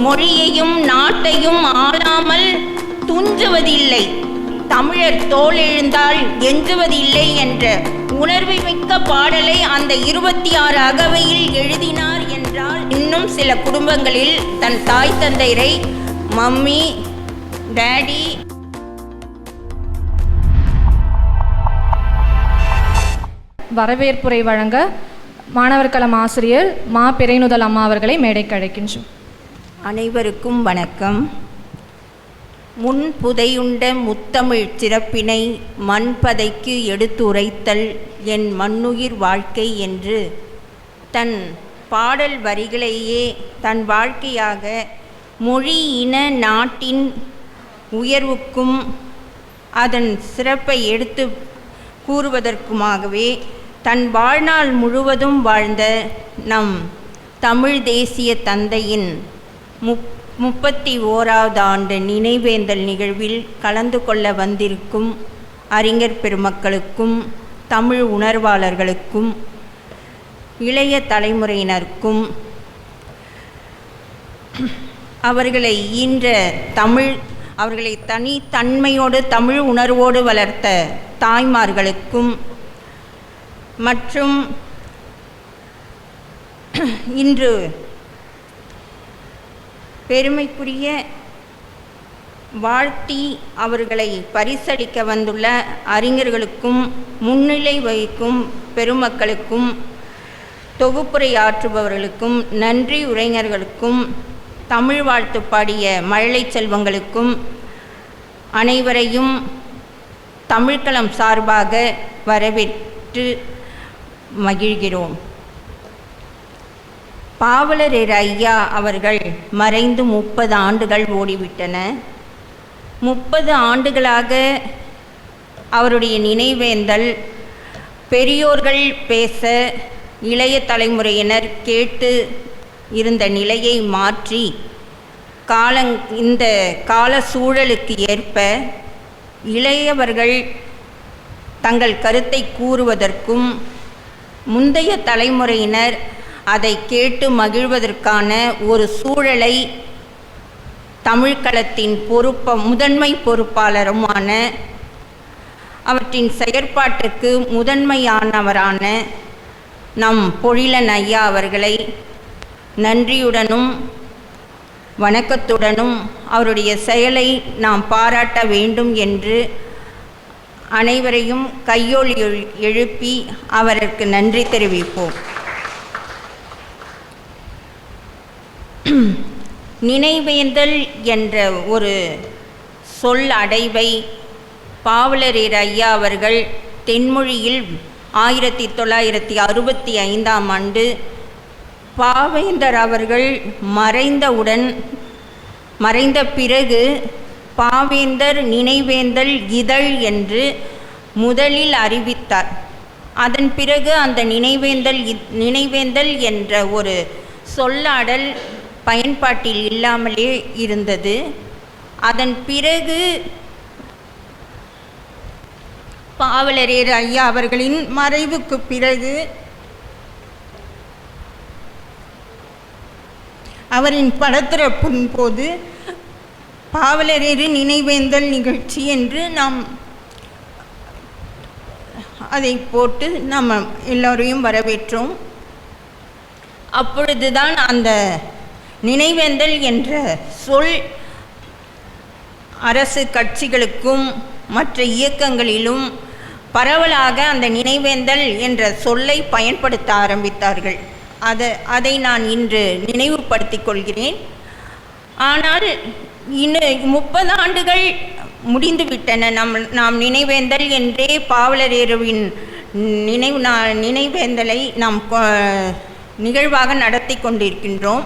மொழியையும் நாட்டையும் ஆளாமல் துஞ்சுவதில்லை, தமிழர் தோளெழுந்தால் எஞ்சுவதில்லை என்ற உணர்வை மிக்க பாடலை அந்த 26 அகவையில் எழுதினார் என்றால், இன்னும் சில குடும்பங்களில் தன் தாய் தந்தையரை மம்மி, டாடி, வரவேற்புரை வழங்க மாணவர் களம் ஆசிரியர் மா பிறைநுதல் அம்மா அவர்களை மேடைக்கு அழைக்கின்றோம். அனைவருக்கும் வணக்கம். முன் புதையுண்ட முத்தமிழ் சிறப்பினை மண்பதைக்கு எடுத்துரைத்தல் என் மண்ணுயிர் வாழ்க்கை என்று தன் பாடல் வரிகளையே தன் வாழ்க்கையாக மொழி இன நாட்டின் உயர்வுக்கும் அதன் சிறப்பை எடுத்து கூறுவதற்குமாகவே தன் வாழ்நாள் முழுவதும் வாழ்ந்த நம் தமிழ் தேசிய தந்தையின் 31வது ஆண்டு நினைவேந்தல் நிகழ்வில் கலந்து கொள்ள வந்திருக்கும் அறிஞர் பெருமக்களுக்கும் தமிழ் உணர்வாளர்களுக்கும் இளைய தலைமுறையினருக்கும் அவர்களை ஈன்ற அவர்களை தனித்தன்மையோடு தமிழ் உணர்வோடு வளர்த்த தாய்மார்களுக்கும் மற்றும் இன்று பெருமைக்குரிய வாழ்த்தி அவர்களை பரிசளிக்க வந்துள்ள அறிஞர்களுக்கும் முன்னிலை வகிக்கும் பெருமக்களுக்கும் தொகுப்புரை ஆற்றுபவர்களுக்கும் நன்றி உரைஞர்களுக்கும் தமிழ் வாழ்த்து பாடிய மழலை செல்வங்களுக்கும் அனைவரையும் தமிழ்களம் சார்பாக வரவேற்று மகிழ்கிறோம். பாவலரேறு ஐயா அவர்கள் மறைந்து 30 ஆண்டுகள் ஓடிவிட்டன. 30 ஆண்டுகளாக அவருடைய நினைவேந்தல் பெரியோர்கள் பேச இளைய தலைமுறையினர் கேட்டு இருந்த நிலையை மாற்றி இந்த கால சூழலுக்கு ஏற்ப இளையவர்கள் தங்கள் கருத்தை கூறுவதற்கும் முந்தைய தலைமுறையினர் அதை கேட்டு மகிழ்வதற்கான ஒரு சூழலை தமிழ்களத்தின் முதன்மை பொறுப்பாளருமான அவற்றின் செயற்பாட்டிற்கு முதன்மையானவரான நம் பொழிலன் ஐயா அவர்களை நன்றியுடனும் வணக்கத்துடனும் அவருடைய செயலை நாம் பாராட்ட வேண்டும் என்று அனைவரையும் கையொலி எழுப்பி அவருக்கு நன்றி தெரிவிப்போம். நினைவேந்தல் என்ற ஒரு சொல் அடைவை பாவலரேறு ஐயா அவர்கள் தென்மொழியில் 1965ஆம் ஆண்டு பாவேந்தர் அவர்கள் மறைந்த பிறகு பாவேந்தர் நினைவேந்தல் இதழ் என்று முதலில் அறிவித்தார். அதன் பிறகு அந்த நினைவேந்தல் என்ற ஒரு சொல்லாடல் பயன்பாட்டில் இல்லாமலே இருந்தது. அதன் பிறகு பாவலரேறு ஐயா அவர்களின் மறைவுக்கு பிறகு அவரின் படத்திறப்பின் போது பாவலரேறு நினைவேந்தல் நிகழ்ச்சி என்று நாம் அதை போட்டு நாம் எல்லோரையும் வரவேற்றோம். அப்பொழுதுதான் அந்த நினைவேந்தல் என்ற சொல் அரசு கட்சிகளுக்கும் மற்ற இயக்கங்களிலும் பரவலாக அந்த நினைவேந்தல் என்ற சொல்லை பயன்படுத்த ஆரம்பித்தார்கள். அதை நான் இன்று நினைவுபடுத்திக் கொள்கிறேன். ஆனால் இன்னும் 30 ஆண்டுகள் முடிந்துவிட்டன. நாம் நினைவேந்தல் என்றே பாவலரேறுவின் நினைவேந்தலை நாம் நிகழ்வாக நடத்தி கொண்டிருக்கின்றோம்.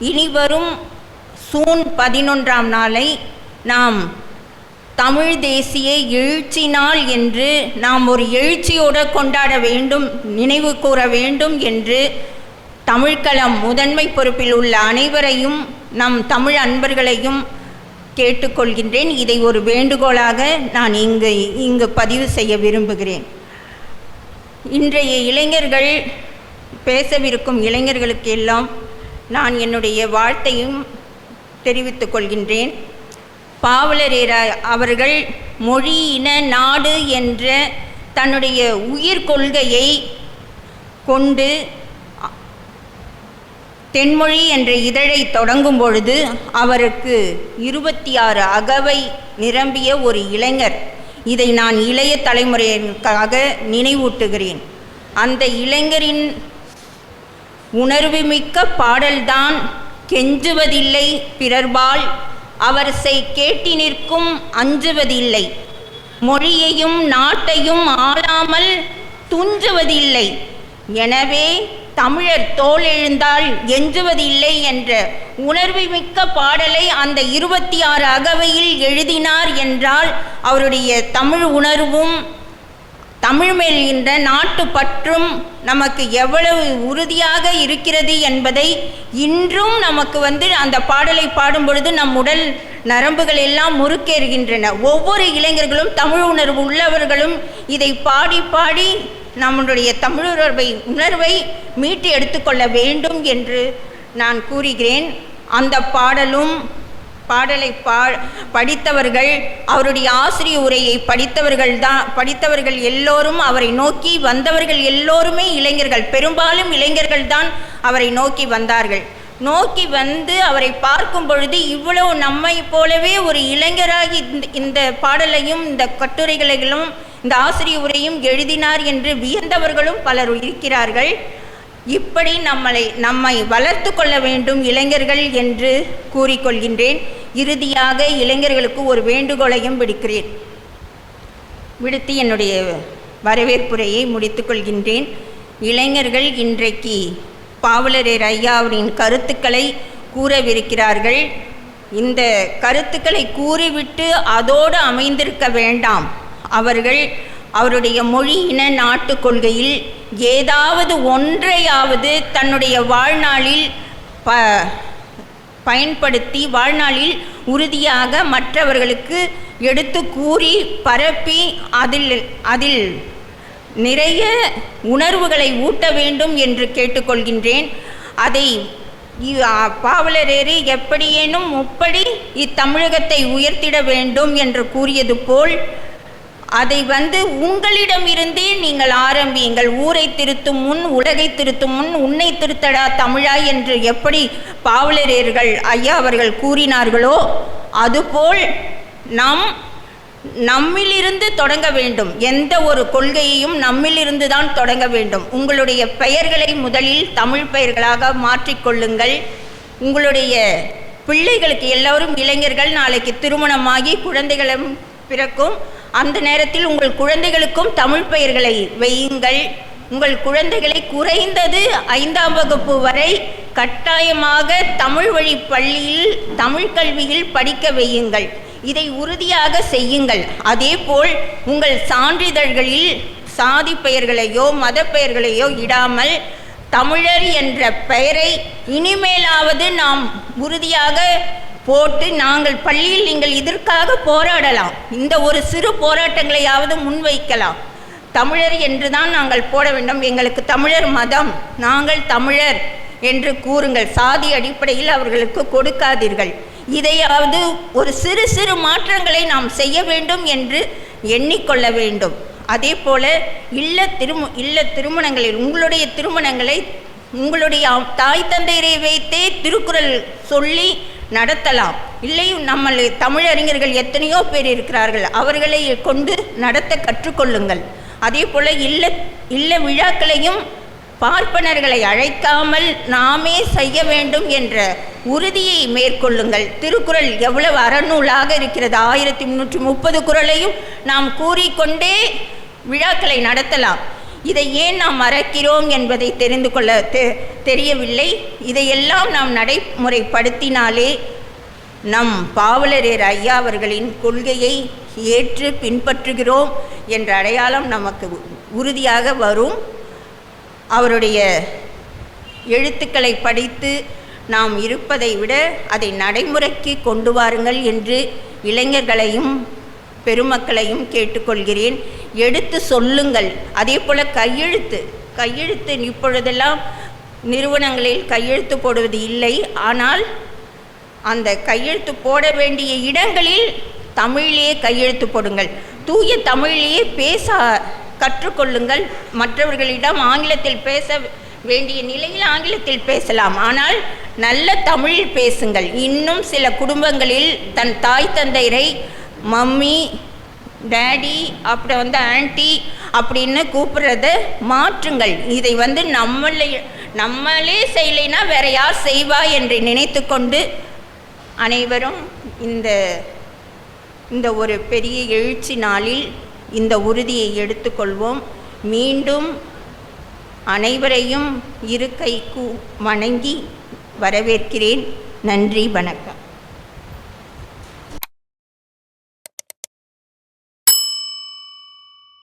இனி வரும் ஜூன் 11ஆம் நாளை நாம் தமிழ் தேசிய எழுச்சி நாள் என்று நாம் ஒரு எழுச்சியோடு கொண்டாட வேண்டும், நினைவு கூற வேண்டும் என்று தமிழ்களம் முதன்மை பொறுப்பில் உள்ள அனைவரையும் நம் தமிழ் அன்பர்களையும் கேட்டுக்கொள்கின்றேன். இதை ஒரு வேண்டுகோளாக நான் இங்கு பதிவு செய்ய விரும்புகிறேன். இன்றைய இளைஞர்கள் பேசவிருக்கும் இளைஞர்களுக்கு எல்லாம் நான் என்னுடைய வாழ்த்தையும் தெரிவித்துக் கொள்கின்றேன். பாவலரேறு அவர்கள் மொழி இன நாடு என்ற தன்னுடைய உயிர் கொள்கையை கொண்டு தென்மொழி என்ற இதழை தொடங்கும் பொழுது அவருக்கு 26 அகவை நிரம்பிய ஒரு இளைஞர். இதை நான் இளைய தலைமுறையினருக்காக நினைவூட்டுகிறேன். அந்த இளைஞரின் உணர்வுமிக்க பாடல்தான் கெஞ்சுவதில்லை பிறர்பால் அவர்சை கேட்டி நிற்கும் அஞ்சுவதில்லை, மொழியையும் நாட்டையும் ஆளாமல் துஞ்சுவதில்லை, எனவே தமிழர் தோள் எழுந்தால் எஞ்சுவதில்லை என்ற உணர்வுமிக்க பாடலை அந்த 26 அகவையில் எழுதினார் என்றால் அவருடைய தமிழ் உணர்வும் தமிழ் மேல் என்ற நாட்டு பற்றும் நமக்கு எவ்வளவு உறுதியாக இருக்கிறது என்பதை இன்றும் நமக்கு அந்த பாடலை பாடும் பொழுது நம் உடல் நரம்புகள் எல்லாம் முறுக்கேறுகின்றன. ஒவ்வொரு இளைஞர்களும் தமிழ் உணர்வு உள்ளவர்களும் இதை பாடி பாடி நம்முடைய தமிழ் உணர்வை மீட்டு எடுத்துக்கொள்ள வேண்டும் என்று நான் கூறுகிறேன். அந்த பாடலை படித்தவர்கள், அவருடைய ஆசிரிய உரையை படித்தவர்கள் எல்லோரும், அவரை நோக்கி வந்தவர்கள் எல்லோருமே இளைஞர்கள், பெரும்பாலும் இளைஞர்கள் தான் அவரை நோக்கி வந்தார்கள். நோக்கி வந்து அவரை பார்க்கும் பொழுது இவ்வளவு நம்மை போலவே ஒரு இளைஞராகி இந்த பாடலையும் இந்த கட்டுரைகளையும் இந்த ஆசிரிய உரையும் எழுதினார் என்று வியந்தவர்களும் பலர் இருக்கிறார்கள். இப்படி நம்மை வளர்த்து கொள்ள வேண்டும் இளைஞர்கள் என்று கூறிக்கொள்கின்றேன். இறுதியாக இளைஞர்களுக்கு ஒரு வேண்டுகோளையும் விடுத்து என்னுடைய வரவேற்புரையை முடித்து கொள்கின்றேன். இளைஞர்கள் இன்றைக்கு பாவலரேறு ஐயாவின் கருத்துக்களை கூறவிருக்கிறார்கள். இந்த கருத்துக்களை கூறிவிட்டு அதோடு அமைந்திருக்க வேண்டாம். அவருடைய மொழி இன நாட்டு கொள்கையில் ஏதாவது ஒன்றையாவது தன்னுடைய வாழ்நாளில் பயன்படுத்தி வாழ்நாளில் உறுதியாக மற்றவர்களுக்கு எடுத்து கூறி பரப்பி அதில் நிறைய உணர்வுகளை ஊட்ட வேண்டும் என்று கேட்டுக்கொள்கின்றேன். அதை பாவலரேறு எப்படியேனும் முப்படி இத்தமிழகத்தை உயர்த்திட வேண்டும் என்று கூறியது போல் அதை உங்களிடமிருந்தே நீங்கள் ஆரம்பியுங்கள். ஊரை திருத்தும் முன் உலகை திருத்தும் முன் உன்னை திருத்தடா தமிழா என்று எப்படி பாவலரேறுகள் ஐயா அவர்கள் கூறினார்களோ அதுபோல் நம்மிலிருந்து தொடங்க வேண்டும். எந்த ஒரு கொள்கையையும் நம்மிலிருந்து தான் தொடங்க வேண்டும். உங்களுடைய பெயர்களை முதலில் தமிழ் பெயர்களாக மாற்றிக்கொள்ளுங்கள். உங்களுடைய பிள்ளைகளுக்கு எல்லோரும் இளைஞர்கள், நாளைக்கு திருமணமாகி குழந்தைகளும் பிறக்கும். அந்த நேரத்தில் உங்கள் குழந்தைகளுக்கும் தமிழ் பெயர்களை வையுங்கள். உங்கள் குழந்தைகளை குறைந்தது 5ஆம் வகுப்பு வரை கட்டாயமாக தமிழ் வழி பள்ளியில் தமிழ் கல்வியில் படிக்க வையுங்கள். இதை உறுதியாக செய்யுங்கள். அதேபோல் உங்கள் சான்றிதழ்களில் சாதி பெயர்களையோ மத பெயர்களையோ இடாமல் தமிழர் என்ற பெயரை இனிமேலாவது நாம் உறுதியாக போட்டு நாங்கள் பள்ளியில் நீங்கள் இதற்காக போராடலாம். இந்த ஒரு சிறு போராட்டங்களையாவது முன்வைக்கலாம். தமிழர் என்று தான் நாங்கள் போட வேண்டும், எங்களுக்கு தமிழர் மதம், நாங்கள் தமிழர் என்று கூறுங்கள். சாதி அடிப்படையில் அவர்களுக்கு கொடுக்காதீர்கள். இதையாவது ஒரு சிறு சிறு மாற்றங்களை நாம் செய்ய வேண்டும் என்று எண்ணிக்கொள்ள வேண்டும். அதே போல இல்ல திருமணங்களில் உங்களுடைய திருமணங்களை உங்களுடைய தாய் தந்தையரை வைத்தே திருக்குறள் சொல்லி நடத்தலாம். இல்லை, நம்ம தமிழறிஞர்கள் எத்தனையோ பேர் இருக்கிறார்கள், அவர்களை கொண்டு நடத்த கற்றுக்கொள்ளுங்கள். அதே போல் இல்ல விழாக்களையும் பார்ப்பனர்களை அழைக்காமல் நாமே செய்ய வேண்டும் என்ற உறுதியை மேற்கொள்ளுங்கள். திருக்குறள் எவ்வளவு அறநூலாக இருக்கிறது. 1330 குறளையும் நாம் கூறிக்கொண்டே விழாக்களை நடத்தலாம். இதை ஏன் நாம் மறக்கிறோம் என்பதை தெரிந்து கொள்ள தெரியவில்லை. இதையெல்லாம் நாம் நடைமுறைப்படுத்தினாலே நம் பாவலரேறு ஐயா அவர்களின் கொள்கையை ஏற்று பின்பற்றுகிறோம் என்ற அடையாளம் நமக்கு உறுதியாக வரும். அவருடைய எழுத்துக்களை படித்து நாம் இருப்பதை விட அதை நடைமுறைக்கு கொண்டு வாருங்கள் என்று இளைஞர்களையும் பெருமக்களையும் கேட்டுக்கொள்கிறேன். எடுத்து சொல்லுங்கள். அதே போல் கையெழுத்து இப்பொழுதெல்லாம் நிறுவனங்களில் கையெழுத்து போடுவது இல்லை. ஆனால் அந்த கையெழுத்து போட வேண்டிய இடங்களில் தமிழிலேயே கையெழுத்து போடுங்கள். தூய தமிழிலேயே பேச கற்றுக்கொள்ளுங்கள். மற்றவர்களிடம் ஆங்கிலத்தில் பேச வேண்டிய நிலையில் ஆங்கிலத்தில் பேசலாம். ஆனால் நல்ல தமிழில் பேசுங்கள். இன்னும் சில குடும்பங்களில் தன் தாய் தந்தையரை மம்மி, டேடி, அப்புறம் ஆன்ட்டி அப்படின்னு கூப்பிடுறத மாற்றுங்கள். இதை நம்மளே செய்யலைன்னா வேற யார் செய்வா என்று நினைத்து கொண்டு அனைவரும் இந்த ஒரு பெரிய எழுச்சி நாளில் இந்த உறுதியை எடுத்துக்கொள்வோம். மீண்டும் அனைவரையும் இருக்கை வணங்கி வரவேற்கிறேன். நன்றி, வணக்கம்.